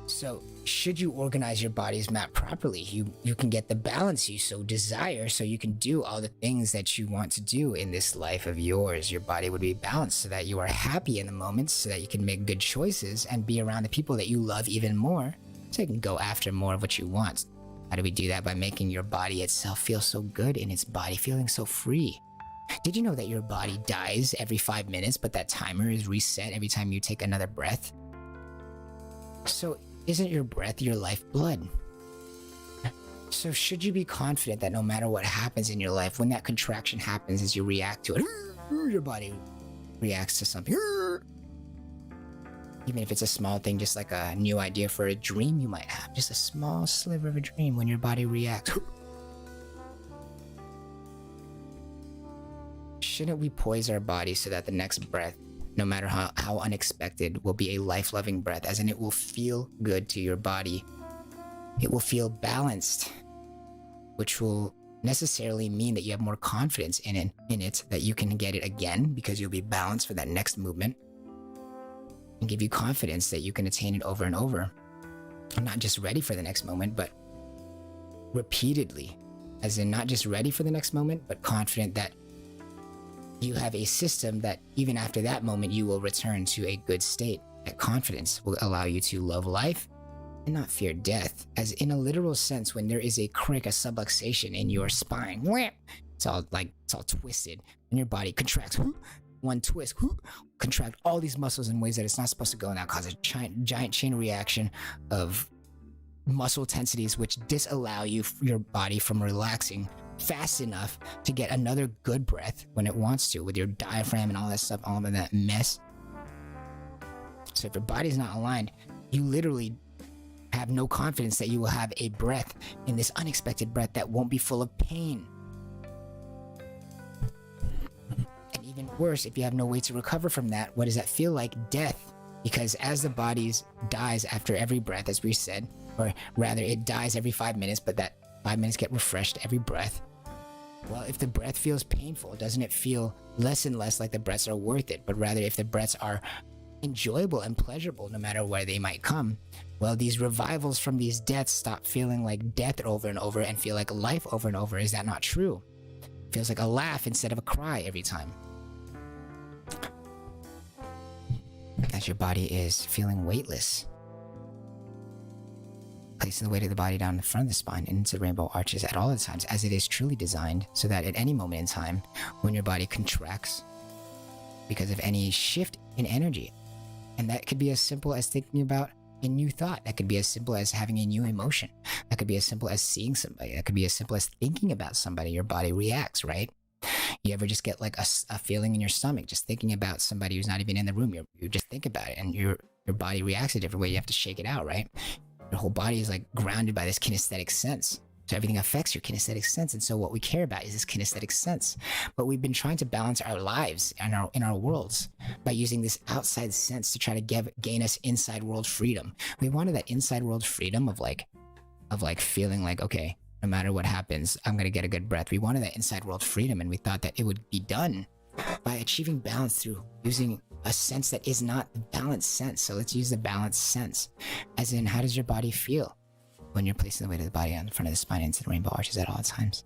So should you organize your body's map properly, you can get the balance you so desire, so you can do all the things that you want to do in this life of yours. Your body would be balanced so that you are happy in the moment, so that you can make good choices and be around the people that you love even more, so you can go after more of what you want. How do we do that? By making your body itself feel so good in its body, feeling so free. Did you know that your body dies every 5 minutes, but that timer is reset every time you take another breath? So isn't your breath your lifeblood? So should you be confident that no matter what happens in your life, when that contraction happens, as you react to it, your body reacts to something. Even if it's a small thing, just like a new idea for a dream you might have, just a small sliver of a dream, when your body reacts. Shouldn't we poise our body so that the next breath, no matter how unexpected, will be a life-loving breath, as in it will feel good to your body. It will feel balanced, which will necessarily mean that you have more confidence in it, that you can get it again because you'll be balanced for that next movement, and give you confidence that you can attain it over and over. I'm not just ready for the next moment, but repeatedly, as in not just ready for the next moment, but confident that you have a system that even after that moment, you will return to a good state. That confidence will allow you to love life and not fear death. As in a literal sense, when there is a crick, a subluxation in your spine, it's all twisted, and your body contracts. One twist, contract all these muscles in ways that it's not supposed to go, and that causes a giant chain reaction of muscle tensities, which disallow your body from relaxing fast enough to get another good breath when it wants to, with your diaphragm and all that stuff, all of that mess. So if your body's not aligned, you literally have no confidence that you will have a breath in this unexpected breath that won't be full of pain. And even worse, if you have no way to recover from that, what does that feel like? Death. Because as the body dies after every breath, as we said, or rather it dies every 5 minutes, but that 5 minutes get refreshed every breath. Well, if the breath feels painful, doesn't it feel less and less like the breaths are worth it? But rather, if the breaths are enjoyable and pleasurable, no matter where they might come, well, these revivals from these deaths stop feeling like death over and over and feel like life over and over. Is that not true? It feels like a laugh instead of a cry every time. As your body is feeling weightless. Placing the weight of the body down the front of the spine and into rainbow arches at all the times, as it is truly designed, so that at any moment in time, when your body contracts because of any shift in energy, and that could be as simple as thinking about a new thought, that could be as simple as having a new emotion, that could be as simple as seeing somebody, that could be as simple as thinking about somebody, your body reacts, right? You ever just get like a feeling in your stomach just thinking about somebody who's not even in the room? You just think about it and your body reacts a different way. You have to shake it out, right? Your whole body is like grounded by this kinesthetic sense. So everything affects your kinesthetic sense. And so what we care about is this kinesthetic sense. But we've been trying to balance our lives and in our worlds by using this outside sense to try to gain us inside world freedom. We wanted that inside world freedom of feeling like, okay, no matter what happens, I'm going to get a good breath. We wanted that inside world freedom, and we thought that it would be done by achieving balance through using a sense that is not the balanced sense. So let's use the balanced sense. As in, how does your body feel when you're placing the weight of the body on the front of the spine into the rainbow arches at all times?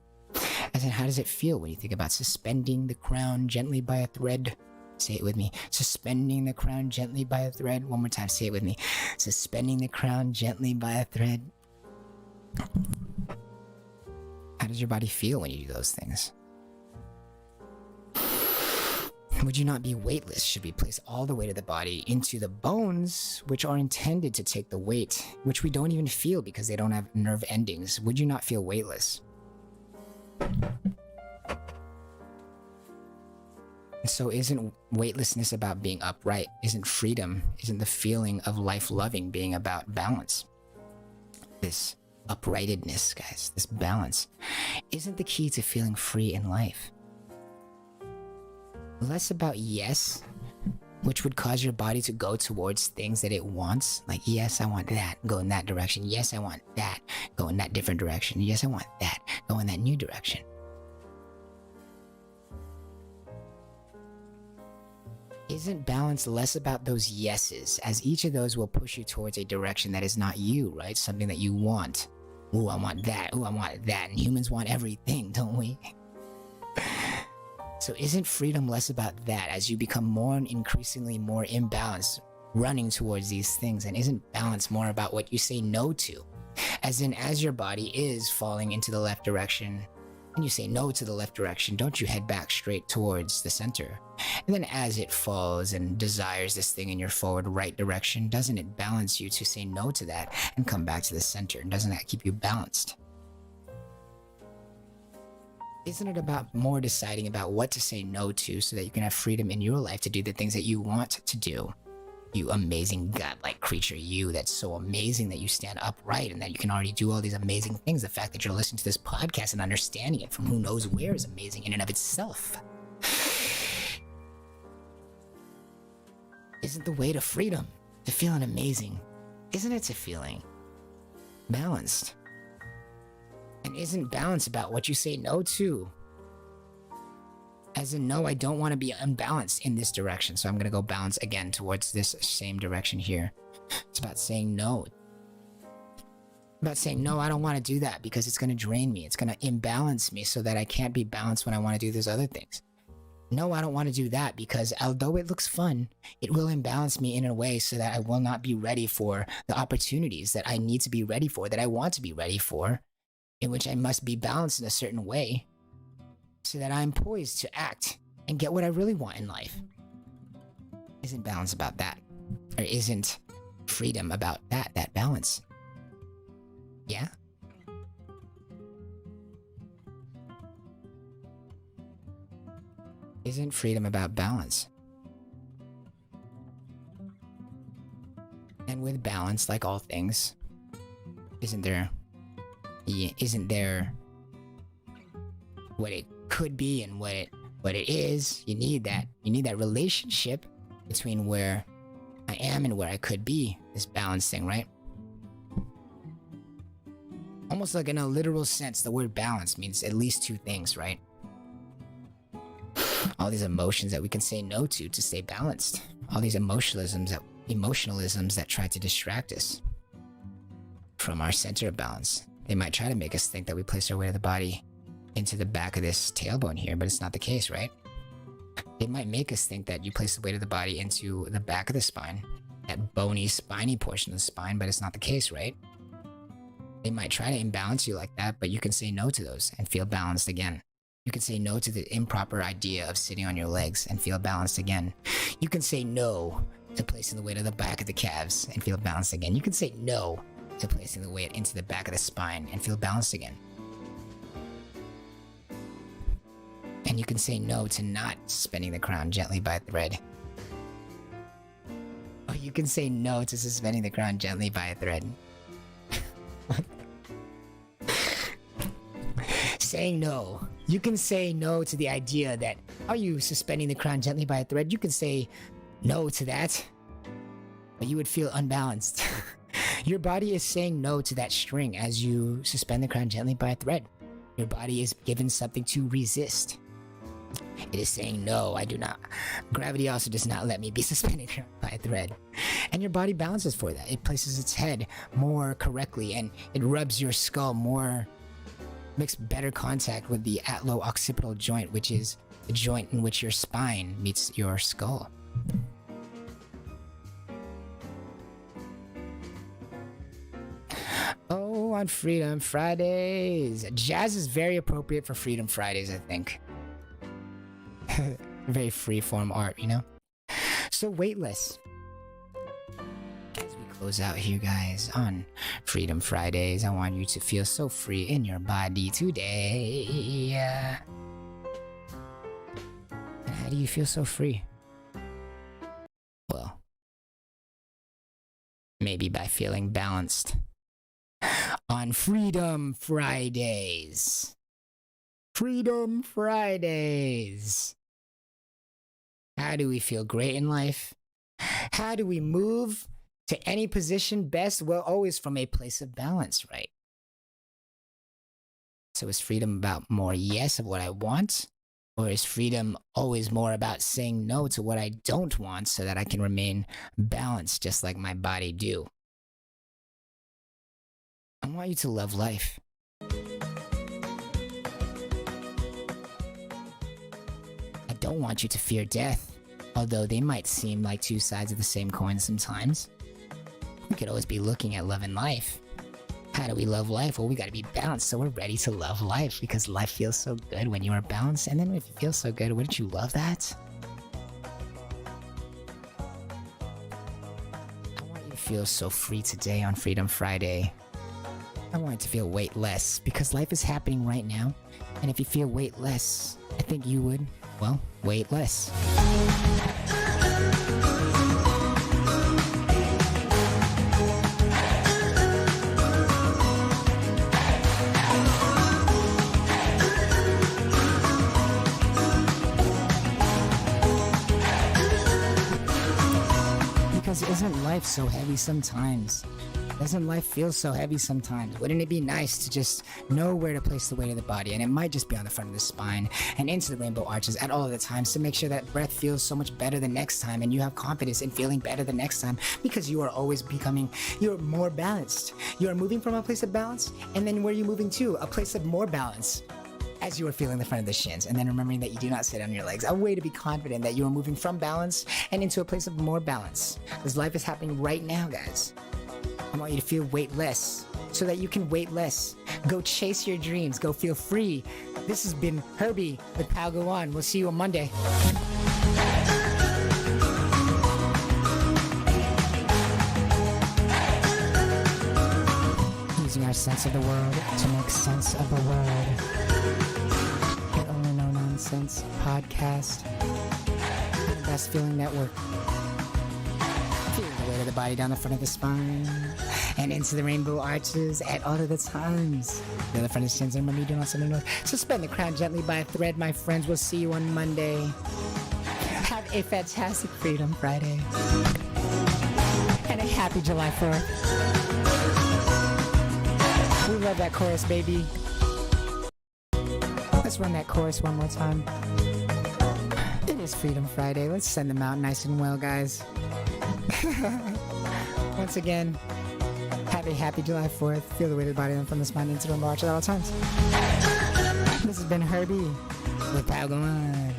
As in, how does it feel when you think about suspending the crown gently by a thread? Say it with me. Suspending the crown gently by a thread. One more time, say it with me. Suspending the crown gently by a thread. How does your body feel when you do those things? Would you not be weightless should we place all the weight of the body into the bones, which are intended to take the weight, which we don't even feel because they don't have nerve endings? Would you not feel weightless? So isn't weightlessness about being upright? Isn't freedom, isn't the feeling of life loving being about balance? This uprightedness, guys, this balance, isn't the key to feeling free in life. Less about yes, which would cause your body to go towards things that it wants. Like, yes, I want that, go in that direction. Yes, I want that, go in that different direction. Yes, I want that, go in that new direction. Isn't balance less about those yeses, as each of those will push you towards a direction that is not you, right? Something that you want. Ooh, I want that. Ooh, I want that. And humans want everything, don't we? So isn't freedom less about that as you become more and increasingly more imbalanced, running towards these things? And isn't balance more about what you say no to? As in, as your body is falling into the left direction, and you say no to the left direction, don't you head back straight towards the center? And then as it falls and desires this thing in your forward right direction, doesn't it balance you to say no to that and come back to the center? And doesn't that keep you balanced? Isn't it about more deciding about what to say no to so that you can have freedom in your life to do the things that you want to do? You amazing godlike creature, you that's so amazing that you stand upright and that you can already do all these amazing things. The fact that you're listening to this podcast and understanding it from who knows where is amazing in and of itself. Isn't the way to freedom to feeling amazing? Isn't it to feeling balanced? And isn't balance about what you say no to? As in, no, I don't want to be unbalanced in this direction, so I'm going to go balance again towards this same direction here. It's about saying no. About saying, no, I don't want to do that because it's going to drain me. It's going to imbalance me so that I can't be balanced when I want to do those other things. No, I don't want to do that because although it looks fun, it will imbalance me in a way so that I will not be ready for the opportunities that I need to be ready for, that I want to be ready for, in which I must be balanced in a certain way so that I'm poised to act and get what I really want in life. Isn't balance about that? Or isn't freedom about that balance? Yeah? Isn't freedom about balance? And with balance, like all things, isn't there what it could be and what it is? You need that relationship between where I am and where I could be, this balance thing, right? Almost like in a literal sense, the word balance means at least two things, right? All these emotions that we can say no to stay balanced. All these emotionalisms that try to distract us from our center of balance. They might try to make us think that we place our weight of the body into the back of this tailbone here, but it's not the case, right? They might make us think that you place the weight of the body into the back of the spine, that bony, spiny portion of the spine, but it's not the case, right? They might try to imbalance you like that, but you can say no to those and feel balanced again. You can say no to the improper idea of sitting on your legs and feel balanced again. You can say no to placing the weight of the back of the calves and feel balanced again. You can say no to placing the weight into the back of the spine and feel balanced again. And you can say no to not suspending the crown gently by a thread. Or you can say no to suspending the crown gently by a thread. Saying no. You can say no to the idea that, are you suspending the crown gently by a thread? You can say no to that, but you would feel unbalanced. Your body is saying no to that string as you suspend the crown gently by a thread. Your body is given something to resist. It is saying, no, I do not. Gravity also does not let me be suspended by a thread. And your body balances for that. It places its head more correctly and it rubs your skull more, makes better contact with the atlo-occipital joint, which is the joint in which your spine meets your skull. Oh, on Freedom Fridays. Jazz is very appropriate for Freedom Fridays, I think. Very free-form art, you know? So, Weightless. As we close out here, guys, on Freedom Fridays, I want you to feel so free in your body today. And how do you feel so free? Well, maybe by feeling balanced. On Freedom Fridays. Freedom Fridays. How do we feel great in life? How do we move to any position best? Well, always from a place of balance, right? So is freedom about more yes of what I want? Or is freedom always more about saying no to what I don't want so that I can remain balanced just like my body do? I want you to love life. I don't want you to fear death, although they might seem like two sides of the same coin sometimes. We could always be looking at love and life. How do we love life? Well, we gotta be balanced, so we're ready to love life because life feels so good when you are balanced. And then if it feels so good, wouldn't you love that? I want you to feel so free today on Freedom Friday. I want you to feel weightless because life is happening right now. And if you feel weightless, I think you would, well, wait less. Because isn't life so heavy sometimes? Doesn't life feel so heavy sometimes? Wouldn't it be nice to just know where to place the weight of the body? And it might just be on the front of the spine and into the rainbow arches at all of the times to make sure that breath feels so much better the next time and you have confidence in feeling better the next time because you are always you're more balanced. You are moving from a place of balance, and then where are you moving to? A place of more balance. As you are feeling the front of the shins, and then remembering that you do not sit on your legs. A way to be confident that you are moving from balance and into a place of more balance. Because life is happening right now, guys. I want you to feel weightless so that you can wait less. Go chase your dreams. Go feel free. This has been Herbie with Pal Go On. We'll see you on Monday. Using our sense of the world to make sense of the world. Your only no nonsense podcast. The best feeling network. Feel the weight of the body down the front of the spine and into the rainbow arches at all of the times. The other front of the shins, and remember you do not send north. Suspend the crown gently by a thread, my friends. We'll see you on Monday. Have a fantastic Freedom Friday. And a happy July 4th. We love that chorus, baby. Let's run that chorus one more time. It is Freedom Friday. Let's send them out nice and well, guys. Once again, have a happy July 4th. Feel the weight of the body from the spine into the march at all times. This has been Herbie with Pal Go On.